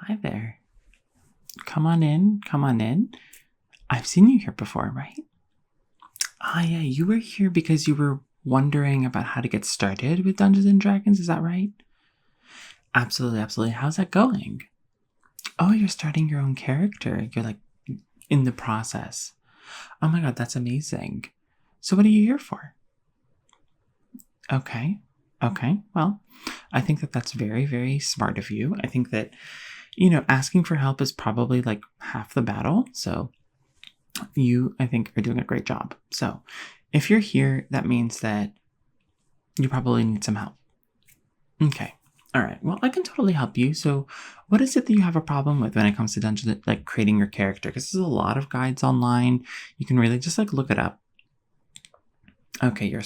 hi there. Come on in. Come on in. I've seen you here before, right? Ah, yeah, you were here because you were wondering about how to get started with Dungeons and Dragons, is that right? Absolutely, absolutely. How's that going? Oh, you're starting your own character. You're like in the process. Oh my god, that's amazing. So what are you here for? Okay. Okay. Well, I think that that's very, very smart of you. I think that, asking for help is probably like half the battle. So you, I think, are doing a great job. So if you're here, that means that you probably need some help. Okay. All right. Well, I can totally help you. So what is it that you have a problem with when it comes to dungeon, like creating your character? Because there's a lot of guides online. You can really just like look it up. Okay.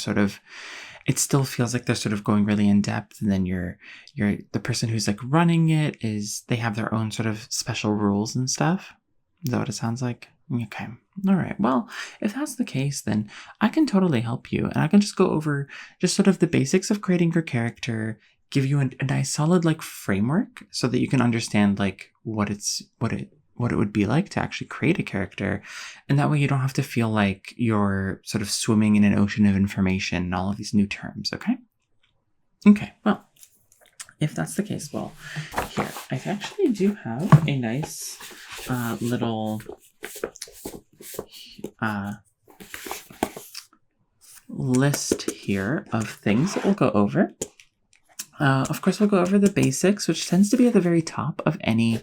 It still feels like they're sort of going really in depth, and then you're the person who's like running it they have their own sort of special rules and stuff. Is that what it sounds like? Okay. All right. Well, if that's the case, then I can totally help you, and I can just go over just sort of the basics of creating your character, give you a nice solid like framework so that you can understand like what it would be like to actually create a character. And that way you don't have to feel like you're sort of swimming in an ocean of information and all of these new terms, okay? Okay, well, if that's the case, well, here, I actually do have a nice little list here of things that we'll go over. Of course, we'll go over the basics, which tends to be at the very top of any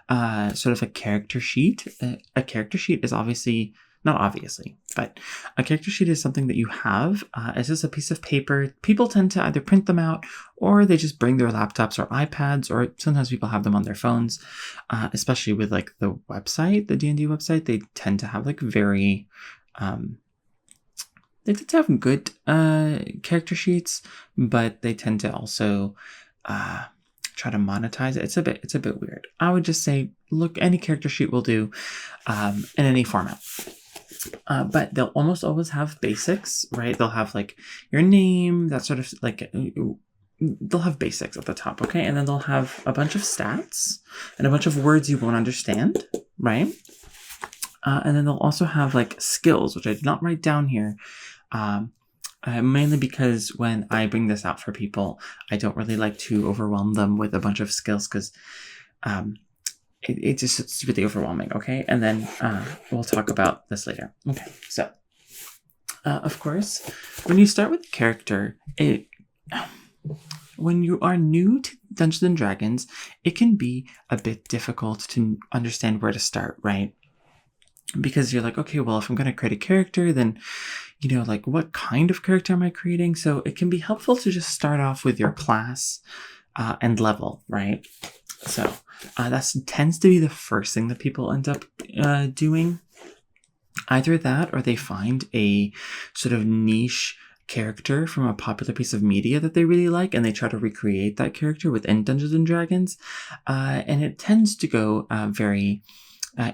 sort of a character sheet. A character sheet is not obviously, but a character sheet is something that you have. It's just a piece of paper. People tend to either print them out or they just bring their laptops or iPads, or sometimes people have them on their phones, especially with like the website, the D&D website. They tend to have like very... they tend to have good character sheets, but they tend to also try to monetize it. It's a bit weird. I would just say, look, any character sheet will do in any format. But they'll almost always have basics, right? They'll have like your name, that sort of like, they'll have basics at the top, okay? And then they'll have a bunch of stats and a bunch of words you won't understand, right? And then they'll also have like skills, which I did not write down here. Mainly because when I bring this out for people, I don't really like to overwhelm them with a bunch of skills because it's just stupidly overwhelming, okay? And then we'll talk about this later. Okay, so of course, when you start with a character, when you are new to Dungeons and Dragons, it can be a bit difficult to understand where to start, right? Because you're like, okay, well, if I'm going to create a character, then, like what kind of character am I creating? So it can be helpful to just start off with your class and level, right? So that tends to be the first thing that people end up doing. Either that or they find a sort of niche character from a popular piece of media that they really like, and they try to recreate that character within Dungeons and Dragons. And it tends to go very...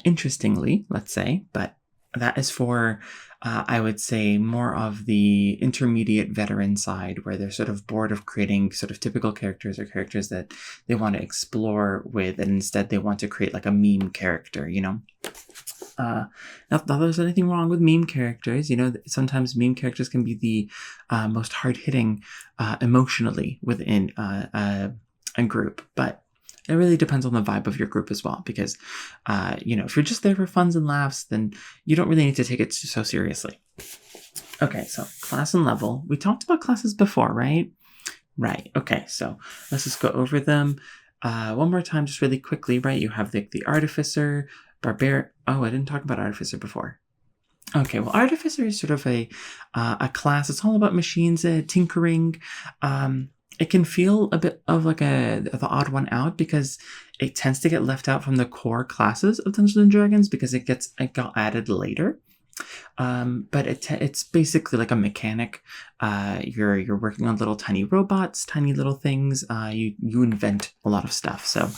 interestingly, let's say, but that is for, I would say, more of the intermediate veteran side, where they're sort of bored of creating sort of typical characters or characters that they want to explore with, and instead they want to create like a meme character, Not that there's anything wrong with meme characters, sometimes meme characters can be the most hard-hitting emotionally within a group, but it really depends on the vibe of your group as well, because, if you're just there for funs and laughs, then you don't really need to take it so seriously. Okay, so class and level. We talked about classes before, right? Right. Okay, so let's just go over them one more time, just really quickly, right? You have the Artificer, Barbarian. Oh, I didn't talk about Artificer before. Okay, well, Artificer is sort of a class. It's all about machines, tinkering. It can feel a bit of like the odd one out because it tends to get left out from the core classes of Dungeons and Dragons because it got added later. But it's basically like a mechanic. You're working on little tiny robots, tiny little things. You invent a lot of stuff. So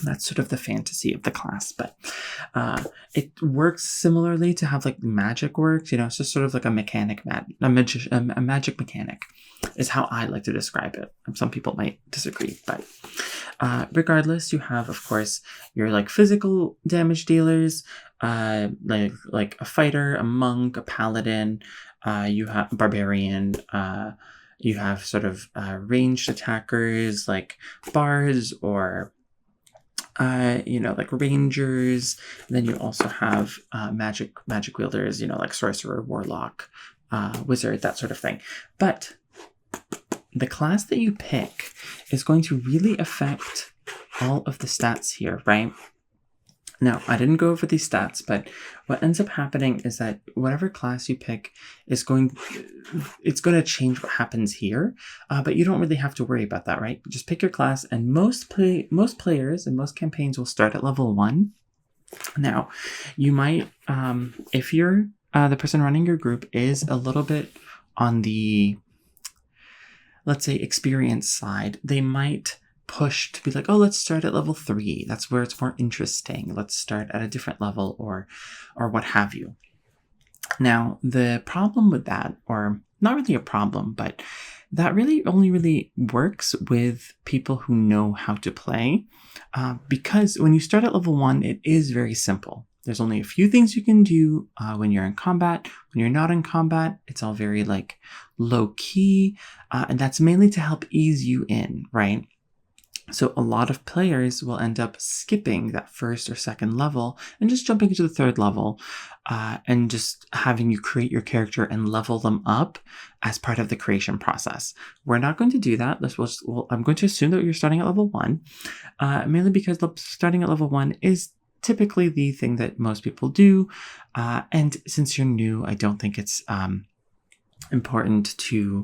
that's sort of the fantasy of the class, but it works similarly to how like magic works. It's just sort of like a magic mechanic is how I like to describe it. Some people might disagree, but Regardless, you have, of course, your like physical damage dealers, like a fighter, a monk, a paladin. You have a barbarian. You have sort of ranged attackers like bards or like rangers. And then you also have magic wielders, like sorcerer, warlock, wizard, that sort of thing. But the class that you pick is going to really affect all of the stats here, right? Now, I didn't go over these stats, but what ends up happening is that whatever class you pick it's going to change what happens here, but you don't really have to worry about that, right? Just pick your class, and most players and most campaigns will start at level 1. Now, you might, if you're the person running your group is a little bit on the, let's say, experience side, they might push to be like, oh, let's start at level 3. That's where it's more interesting. Let's start at a different level or what have you. Now, the problem with that, or not really a problem, but that really only really works with people who know how to play, because when you start at level 1, it is very simple. There's only a few things you can do when you're in combat. When you're not in combat, it's all very like low key, and that's mainly to help ease you in, right? So a lot of players will end up skipping that first or second level and just jumping into the third level and just having you create your character and level them up as part of the creation process. We're not going to do that. I'm going to assume that you're starting at level 1, mainly because starting at level 1 is typically the thing that most people do. And since you're new, I don't think it's important to,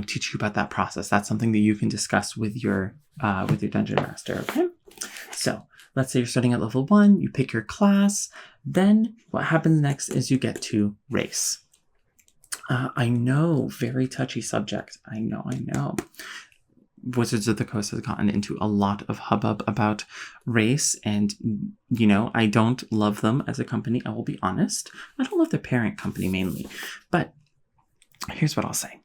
teach you about that process. That's something that you can discuss with your dungeon master. Okay. So let's say you're starting at level 1, you pick your class. Then what happens next is you get to race. I know, very touchy subject. I know. Wizards of the Coast has gotten into a lot of hubbub about race, and I don't love them as a company. I will be honest. I don't love their parent company mainly, but here's what I'll say.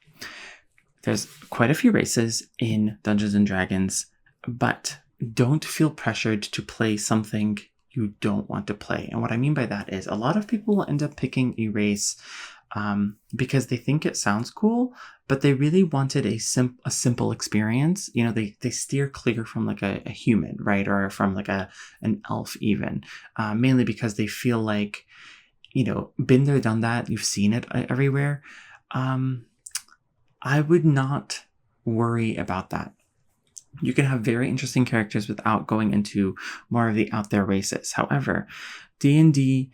There's quite a few races in Dungeons & Dragons, but don't feel pressured to play something you don't want to play. And what I mean by that is a lot of people will end up picking a race because they think it sounds cool, but they really wanted a simple experience. They steer clear from like a human, right? Or from like an elf even, mainly because they feel like, been there, done that. You've seen it everywhere. I would not worry about that. You can have very interesting characters without going into more of the out there races. However, D&D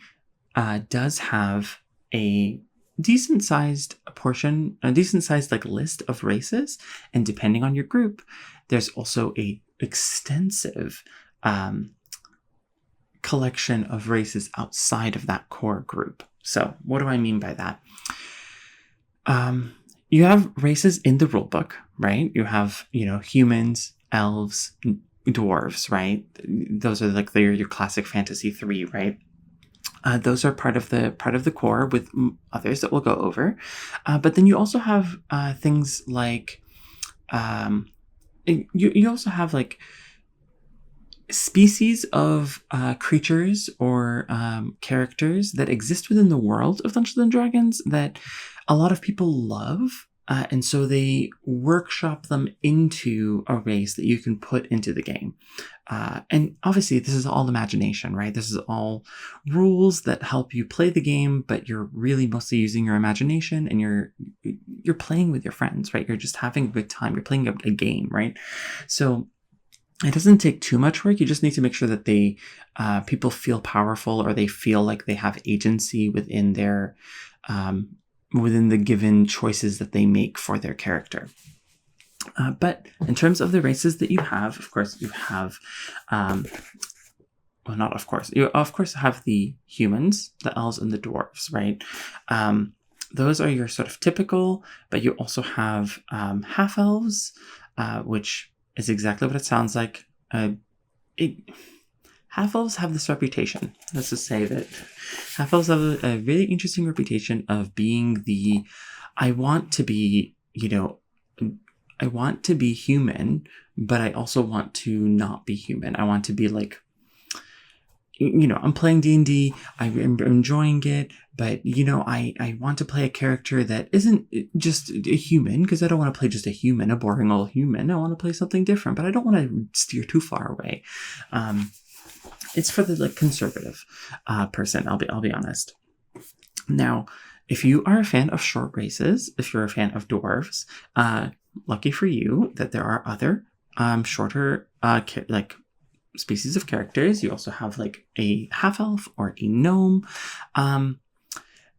does have a decent sized like list of races, and depending on your group, there's also a extensive collection of races outside of that core group. So what do I mean by that? You have races in the rulebook, right? You have, humans, elves, dwarves, right? Those are like your classic fantasy 3, right? Those are part of the core with others that we'll go over. But then you also have things like you also have like species of creatures or characters that exist within the world of Dungeons and Dragons that a lot of people love, and so they workshop them into a race that you can put into the game. And obviously, this is all imagination, right? This is all rules that help you play the game, but you're really mostly using your imagination, and you're playing with your friends, right? You're just having a good time. You're playing a game, right? So it doesn't take too much work. You just need to make sure that people feel powerful, or they feel like they have agency within their within the given choices that they make for their character. But in terms of the races that you have, of course, you have, you of course have the humans, the elves, and the dwarves, right? Those are your sort of typical, but you also have half-elves, which is exactly what it sounds like. Half-elves have this reputation. Let's just say that half-elves have a really interesting reputation of being I want to be, want to be human, but I also want to not be human. I want to be like, I'm playing D&D, I'm enjoying it, but, I want to play a character that isn't just a human, because I don't want to play just a human, a boring old human. I want to play something different, but I don't want to steer too far away. It's for the conservative person, I'll be honest. Now, if you are a fan of short races, if you're a fan of dwarves, lucky for you that there are other shorter species of characters. You also have a half-elf or a gnome.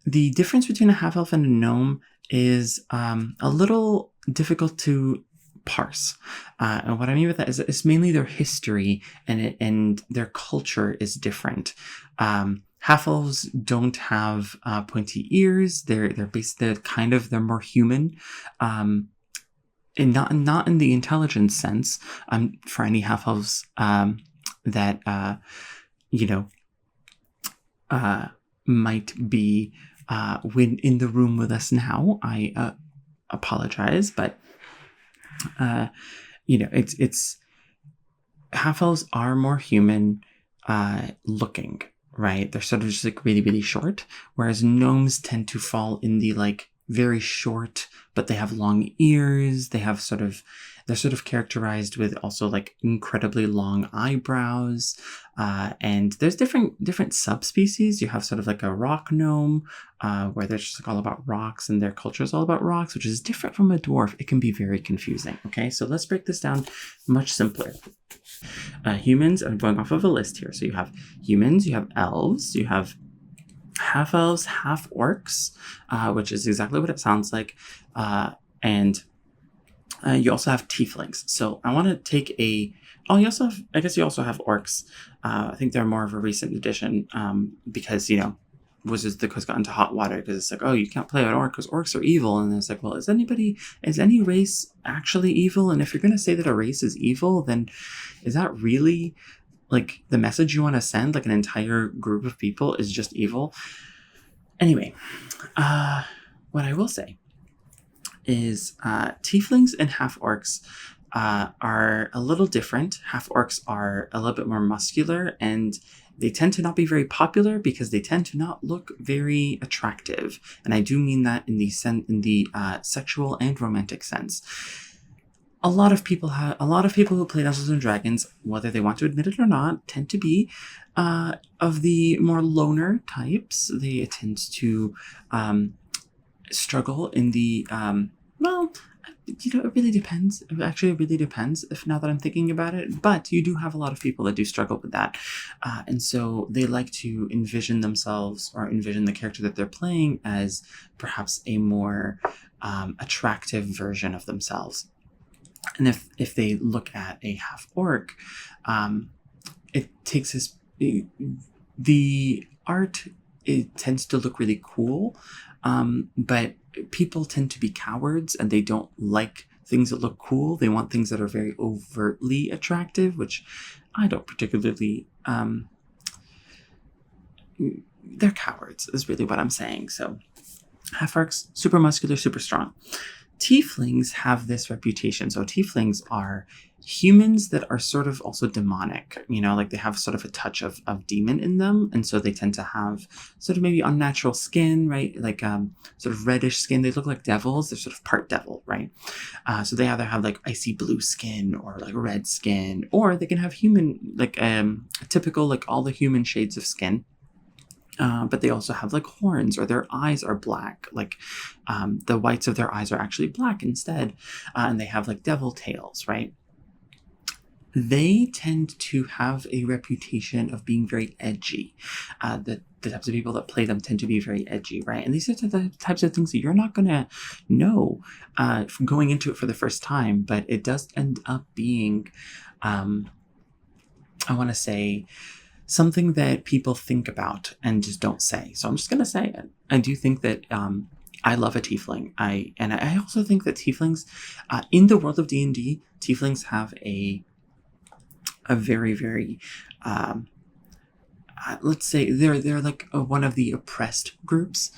The difference between a half-elf and a gnome is a little difficult to parse. And what I mean with that is it's mainly their history and their culture is different. Half-elves don't have pointy ears. They're more human. And not in the intelligence sense. For any half-elves that might be in the room with us now, I apologize, but it's half-elves are more human looking, right? They're sort of just really, really short, whereas gnomes tend to fall in the very short, but they have long ears. They're sort of characterized with also incredibly long eyebrows. And there's different subspecies. You have sort of a rock gnome, where they're just all about rocks and their culture is all about rocks, which is different from a dwarf. It can be very confusing. Okay, so let's break this down much simpler. Humans, I'm going off of a list here. So you have humans, you have elves, you have half-elves, half-orcs, which is exactly what it sounds like. And you also have tieflings. So I want to take you also have orcs. I think they're more of a recent addition because, Wizards of the Coast got into hot water because it's you can't play an orc because orcs are evil. And it's well, is any race actually evil? And if you're going to say that a race is evil, then is that really the message you want to send? An entire group of people is just evil? Anyway, what I will say is tieflings and half-orcs are a little different. Half-orcs are a little bit more muscular, and they tend to not be very popular because they tend to not look very attractive. And I do mean that in the sexual and romantic sense. A lot of people who play Dungeons and Dragons, whether they want to admit it or not, tend to be of the more loner types. They tend to struggle in the it really depends. Actually, it really depends. Now that I'm thinking about it, but you do have a lot of people that do struggle with that, and so they like to envision themselves or envision the character that they're playing as perhaps a more attractive version of themselves. And if they look at a half-orc, it takes the art, it tends to look really cool, but people tend to be cowards and they don't like things that look cool. They want things that are very overtly attractive, which I don't particularly... they're cowards is really what I'm saying. So half-orcs, super muscular, super strong. Tieflings have this reputation. So tieflings are humans that are sort of also demonic, they have sort of a touch of demon in them. And so they tend to have sort of maybe unnatural skin, right? Sort of reddish skin. They look like devils. They're sort of part devil, right? So they either have icy blue skin or red skin, or they can have human, typical, all the human shades of skin. But they also have horns, or their eyes are black. The whites of their eyes are actually black instead. And they have devil tails, right? They tend to have a reputation of being very edgy. The types of people that play them tend to be very edgy, right? And these are the types of things that you're not going to know from going into it for the first time, but it does end up being, I want to say, something that people think about and just don't say. So I'm just going to say it. I do think that I love a tiefling. I also think that tieflings, in the world of D&D, tieflings have a very, very, let's say they're one of the oppressed groups.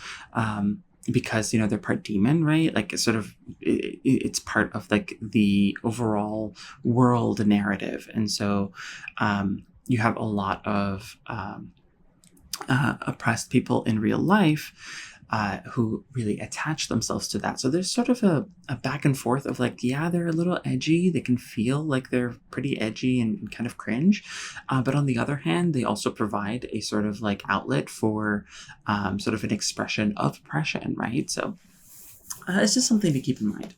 because, they're part demon, right? Like it's sort of, it's part of like the overall world narrative. And so you have a lot of oppressed people in real life who really attach themselves to that. So there's sort of a back and forth of like, yeah, they're a little edgy. They can feel like they're pretty edgy and kind of cringe. But on the other hand, they also provide a sort of like outlet for sort of an expression of oppression, right? So it's just something to keep in mind.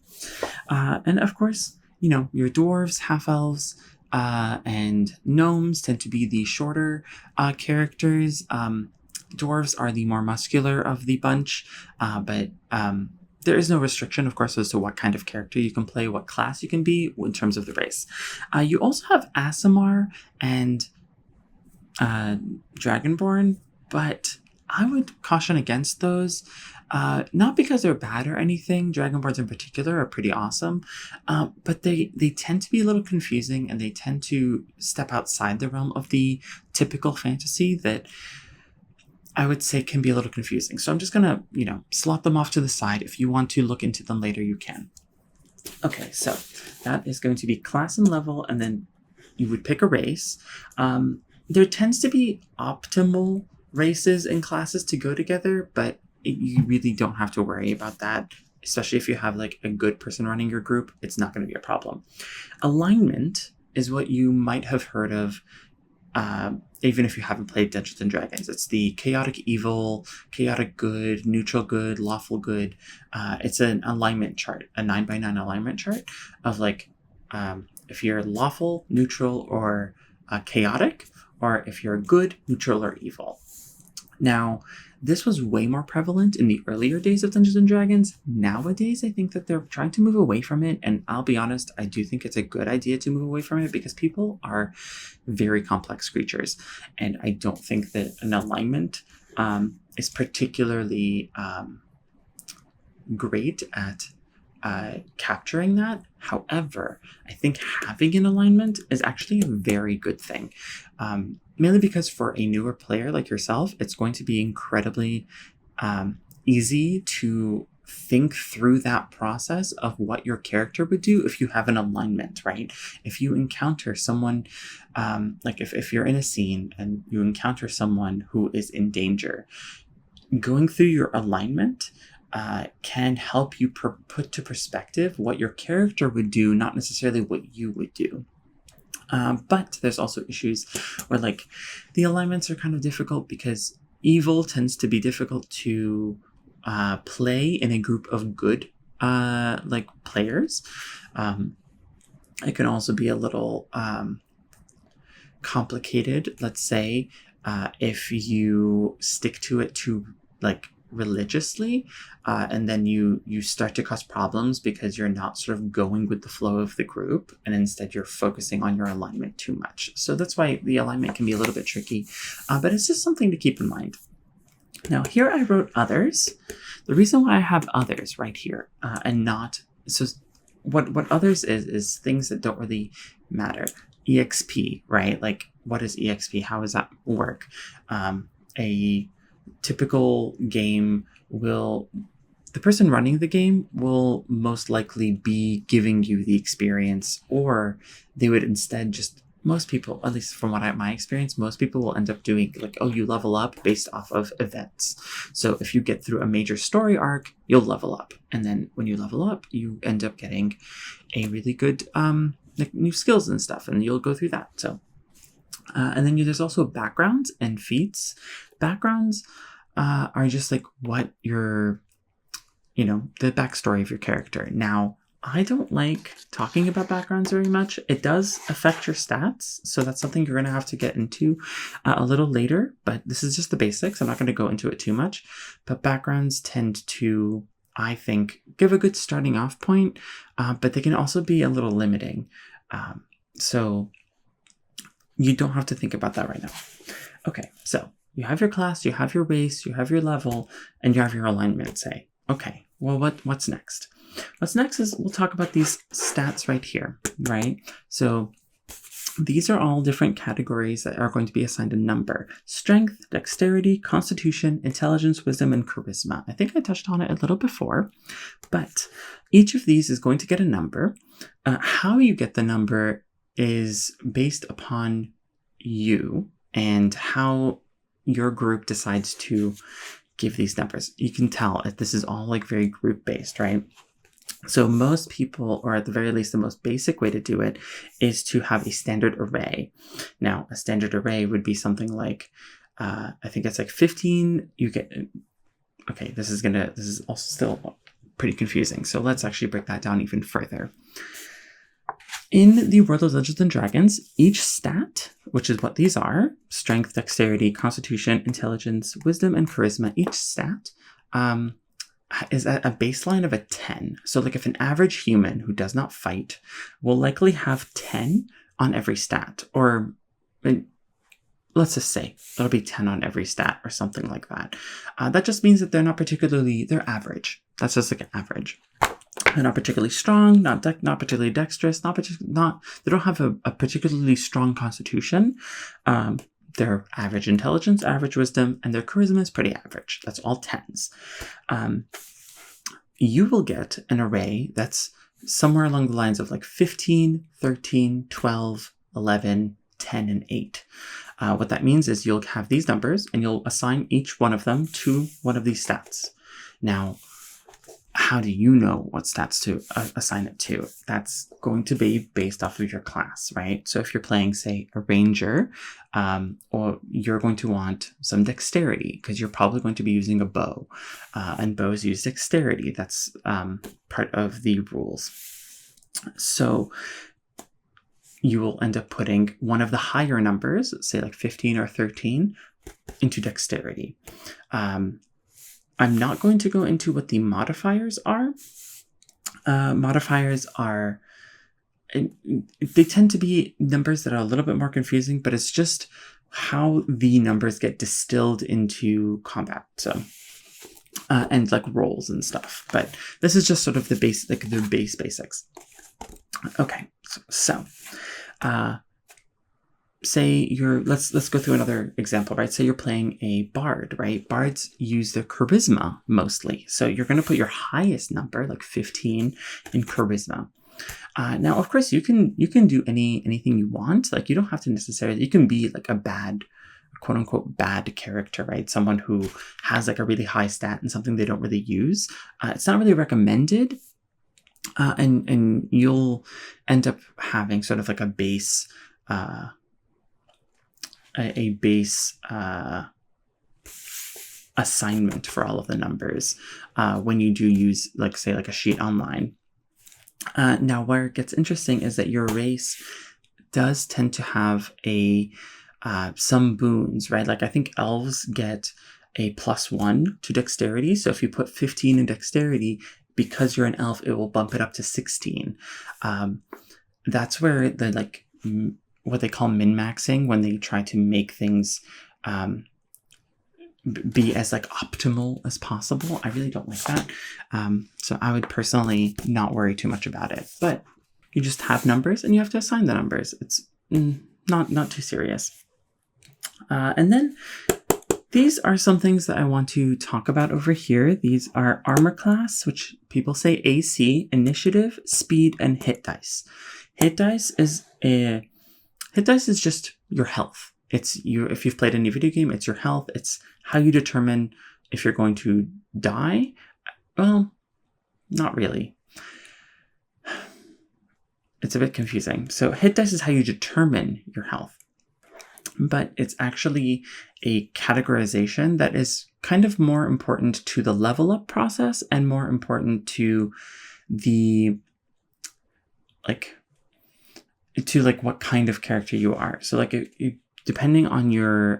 And of course, your dwarves, half-elves, and gnomes tend to be the shorter characters. Dwarves are the more muscular of the bunch, but there is no restriction, of course, as to what kind of character you can play, what class you can be in terms of the race. You also have Aasimar and Dragonborn, but I would caution against those. Not because they're bad or anything. Dragonborns in particular are pretty awesome, but they tend to be a little confusing, and they tend to step outside the realm of the typical fantasy that I would say can be a little confusing. So I'm just going to, slot them off to the side. If you want to look into them later, you can. Okay, so that is going to be class and level, and then you would pick a race. There tends to be optimal races and classes to go together, but you really don't have to worry about that, especially if you have like a good person running your group. It's not going to be a problem. Alignment is what you might have heard of, even if you haven't played Dungeons and Dragons. It's the chaotic evil, chaotic good, neutral good, lawful good. It's an alignment chart, a 9x9 alignment chart of like if you're lawful, neutral, or chaotic, or if you're good, neutral, or evil. Now, this was way more prevalent in the earlier days of Dungeons & Dragons. Nowadays, I think that they're trying to move away from it, and I'll be honest, I do think it's a good idea to move away from it because people are very complex creatures, and I don't think that an alignment is particularly great at capturing that. However, I think having an alignment is actually a very good thing. Mainly because for a newer player like yourself, it's going to be incredibly easy to think through that process of what your character would do if you have an alignment, right? If you encounter someone, like if you're in a scene and you encounter someone who is in danger, going through your alignment can help you put to perspective what your character would do, not necessarily what you would do. But there's also issues where like the alignments are kind of difficult because evil tends to be difficult to play in a group of good like players. It can also be a little complicated. Let's say if you stick to it too like religiously, and then you start to cause problems because you're not sort of going with the flow of the group, and instead you're focusing on your alignment too much. So that's why the alignment can be a little bit tricky, but it's just something to keep in mind. Now here I wrote others. The reason why I have others right here and not, so what others is things that don't really matter. EXP, right? Like what is EXP? How does that work? A typical game the person running the game will most likely be giving you the experience, or they would instead just, most people, at least from my experience, most people will end up doing like, oh, you level up based off of events. So if you get through a major story arc, you'll level up. And then when you level up, you end up getting a really good like new skills and stuff, and you'll go through that. So and then there's also backgrounds and feats. Backgrounds are just like what your, the backstory of your character. Now, I don't like talking about backgrounds very much. It does affect your stats, so that's something you're going to have to get into a little later, but this is just the basics. I'm not going to go into it too much, but backgrounds tend to, I think, give a good starting off point, but they can also be a little limiting. So you don't have to think about that right now. Okay, so you have your class, you have your race, you have your level, and you have your alignment, say. Okay, well, what's next? What's next is we'll talk about these stats right here, right? So these are all different categories that are going to be assigned a number: strength, dexterity, constitution, intelligence, wisdom, and charisma. I think I touched on it a little before, but each of these is going to get a number. How you get the number is based upon you and how your group decides to give these numbers. You can tell that this is all like very group based, right? So most people, or at the very least the most basic way to do it, is to have a standard array. Now, a standard array would be something like, I think it's like 15, you get, okay, this is also still pretty confusing. So let's actually break that down even further. In the world of Dungeons & Dragons, each stat, which is what these are, strength, dexterity, constitution, intelligence, wisdom, and charisma, each stat is at a baseline of a 10. So like if an average human who does not fight will likely have 10 on every stat, or let's just say it'll be 10 on every stat or something like that. That just means that they're average. That's just like an average. They're not particularly strong, not particularly dexterous, they don't have a particularly strong constitution. Their average intelligence, average wisdom, and their charisma is pretty average. That's all 10s. You will get an array that's somewhere along the lines of like 15, 13, 12, 11, 10, and 8. What that means is you'll have these numbers and you'll assign each one of them to one of these stats. Now, how do you know what stats to assign it to? That's going to be based off of your class, right? So if you're playing, say, a ranger, or you're going to want some dexterity because you're probably going to be using a bow, and bows use dexterity. That's part of the rules. So you will end up putting one of the higher numbers, say like 15 or 13, into dexterity. I'm not going to go into what the modifiers are. Modifiers are, they tend to be numbers that are a little bit more confusing, but it's just how the numbers get distilled into combat. So, and like rolls and stuff. But this is just sort of the basics. Okay, so say let's go through another example, right? Say you're playing a bard, right? Bards use their charisma mostly. So you're going to put your highest number, like 15, in charisma. Now, of course, you can do anything you want. Like you don't have to necessarily, you can be like a bad, quote unquote, bad character, right? Someone who has like a really high stat and something they don't really use. It's not really recommended. And you'll end up having sort of like a base assignment for all of the numbers when you do use, like, say, like a sheet online. Now, where it gets interesting is that your race does tend to have some boons, right? Like I think elves get a +1 to dexterity. So if you put 15 in dexterity, because you're an elf, it will bump it up to 16. That's where what they call min-maxing, when they try to make things be as like optimal as possible. I really don't like that. So I would personally not worry too much about it. But you just have numbers and you have to assign the numbers. It's not too serious. And then these are some things that I want to talk about over here. These are armor class, which people say AC, initiative, speed, and hit dice. Hit dice is just your health. If you've played any video game, it's your health. It's how you determine if you're going to die. Well, not really. It's a bit confusing. So hit dice is how you determine your health. But it's actually a categorization that is kind of more important to the level up process and more important to the what kind of character you are. So depending on your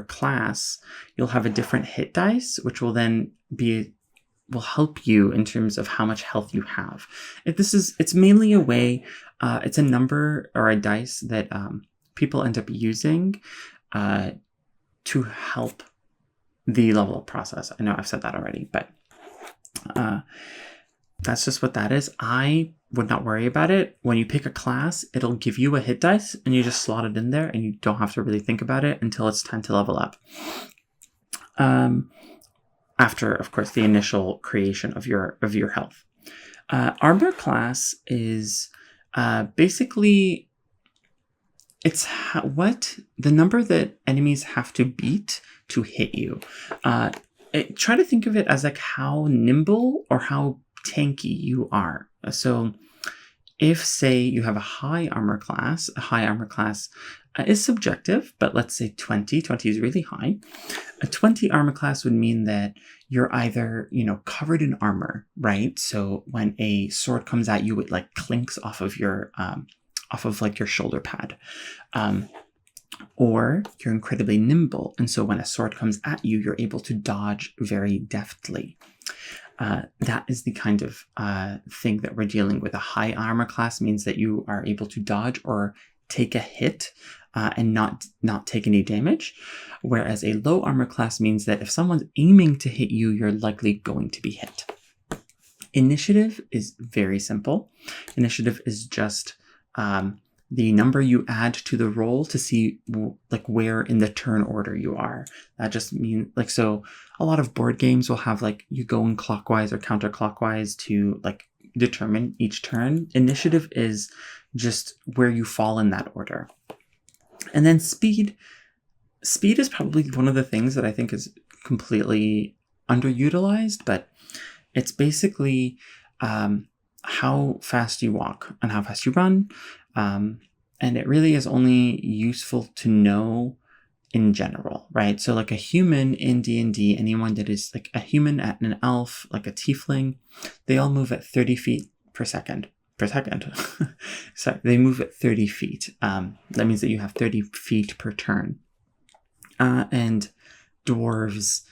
class, you'll have a different hit dice, which will then will help you in terms of how much health you have. It's mainly a way, it's a number or a dice that people end up using to help the level up process. I know I've said that already, but that's just what that is. I would not worry about it. When you pick a class, it'll give you a hit dice and you just slot it in there and you don't have to really think about it until it's time to level up. After, of course, the initial creation of your health. Armor class is basically it's the number that enemies have to beat to hit you. Try to think of it as like how nimble or how tanky you are. So if, say, you have a high armor class is subjective, but let's say 20 is really high. A 20 armor class would mean that you're either, covered in armor, right? So when a sword comes at you, it like clinks off of your shoulder pad. Or you're incredibly nimble, and so when a sword comes at you, you're able to dodge very deftly. That is the kind of thing that we're dealing with. A high armor class means that you are able to dodge or take a hit and not take any damage, whereas a low armor class means that if someone's aiming to hit you, you're likely going to be hit. Initiative is very simple. Initiative is just the number you add to the roll to see like where in the turn order you are. That just means like, so a lot of board games will have like you go in clockwise or counterclockwise to like determine each turn. Initiative is just where you fall in that order. And then speed is probably one of the things that I think is completely underutilized, but it's basically how fast you walk and how fast you run. And it really is only useful to know in general, right? So like a human in DnD, anyone that is like a human, an elf, like a tiefling, they all move at 30 feet per second. Sorry, they move at 30 feet. That means that you have 30 feet per turn. And dwarves,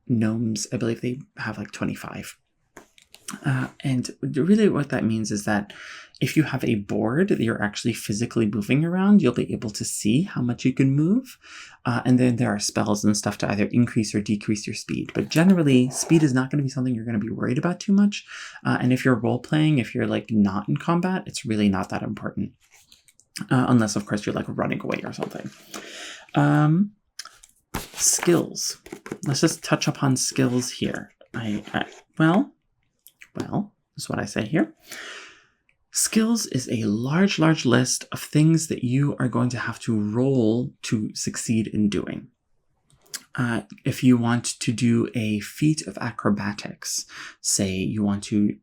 gnomes, I believe they have like 25. And really what that means is that if you have a board that you're actually physically moving around, you'll be able to see how much you can move. And then there are spells and stuff to either increase or decrease your speed. But generally, speed is not going to be something you're going to be worried about too much. And if you're role-playing, if you're like not in combat, it's really not that important. Unless, of course, you're like running away or something. Skills. Let's just touch upon skills here. Well, this is what I say here. Skills is a large list of things that you are going to have to roll to succeed in doing. If you want to do a feat of acrobatics, say you want to...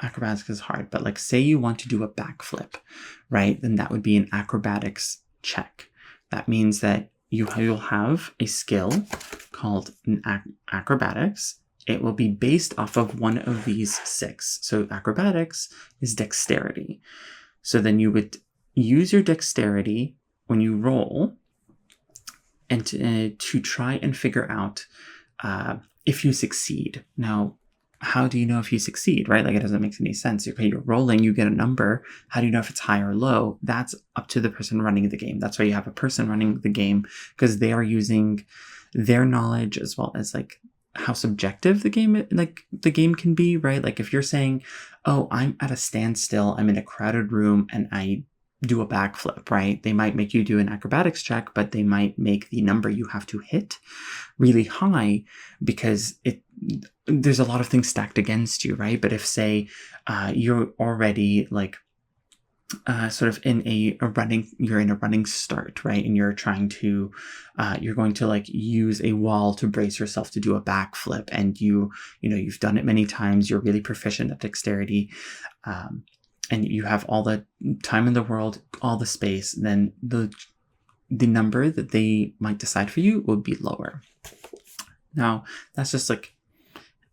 acrobatics is hard, but like say you want to do a backflip, right? Then that would be an acrobatics check. That means that you'll have a skill called acrobatics. It will be based off of one of these 6. So acrobatics is dexterity. So then you would use your dexterity when you roll and to try and figure out if you succeed. Now, how do you know if you succeed, right? Like it doesn't make any sense. Okay, you're rolling, you get a number. How do you know if it's high or low? That's up to the person running the game. That's why you have a person running the game, because they are using their knowledge as well as like how subjective the game can be, right? Like if you're saying, oh, I'm at a standstill, I'm in a crowded room and I do a backflip, right? They might make you do an acrobatics check, but they might make the number you have to hit really high because there's a lot of things stacked against you, right? But if say you're already like sort of in you're in a running start, right? And you're trying to, you're going to like use a wall to brace yourself to do a backflip, and you've done it many times. You're really proficient at dexterity, and you have all the time in the world, all the space. Then the number that they might decide for you would be lower. Now, that's just like,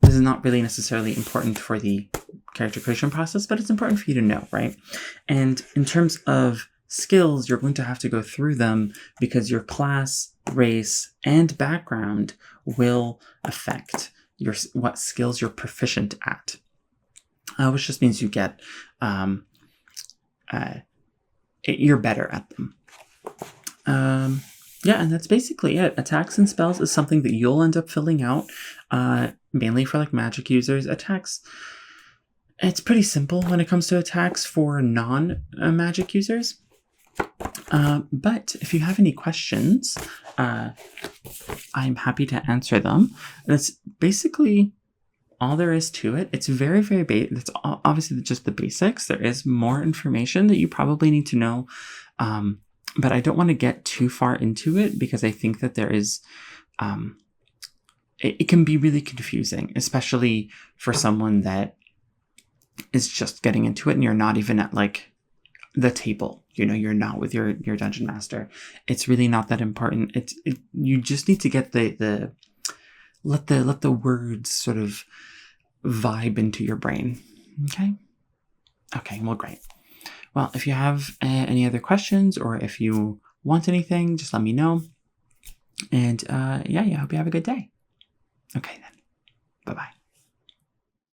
this is not really necessarily important for the character creation process, but it's important for you to know, right? And in terms of skills, you're going to have to go through them because your class, race, and background will affect what skills you're proficient at, which just means you get you're better at them. Yeah, and that's basically it. Attacks and spells is something that you'll end up filling out, mainly for like magic users. Attacks, it's pretty simple when it comes to attacks for non-magic users. But if you have any questions, I'm happy to answer them. That's basically all there is to it. It's very, very basic. That's obviously just the basics. There is more information that you probably need to know. But I don't want to get too far into it because I think that there is, it can be really confusing, especially for someone that is just getting into it and you're not even at like the table. You're not with your dungeon master. It's really not that important. You just need to get let the words sort of vibe into your brain. Okay, well, great. Well, if you have any other questions or if you want anything, just let me know. And I hope you have a good day. Okay then. Bye-bye.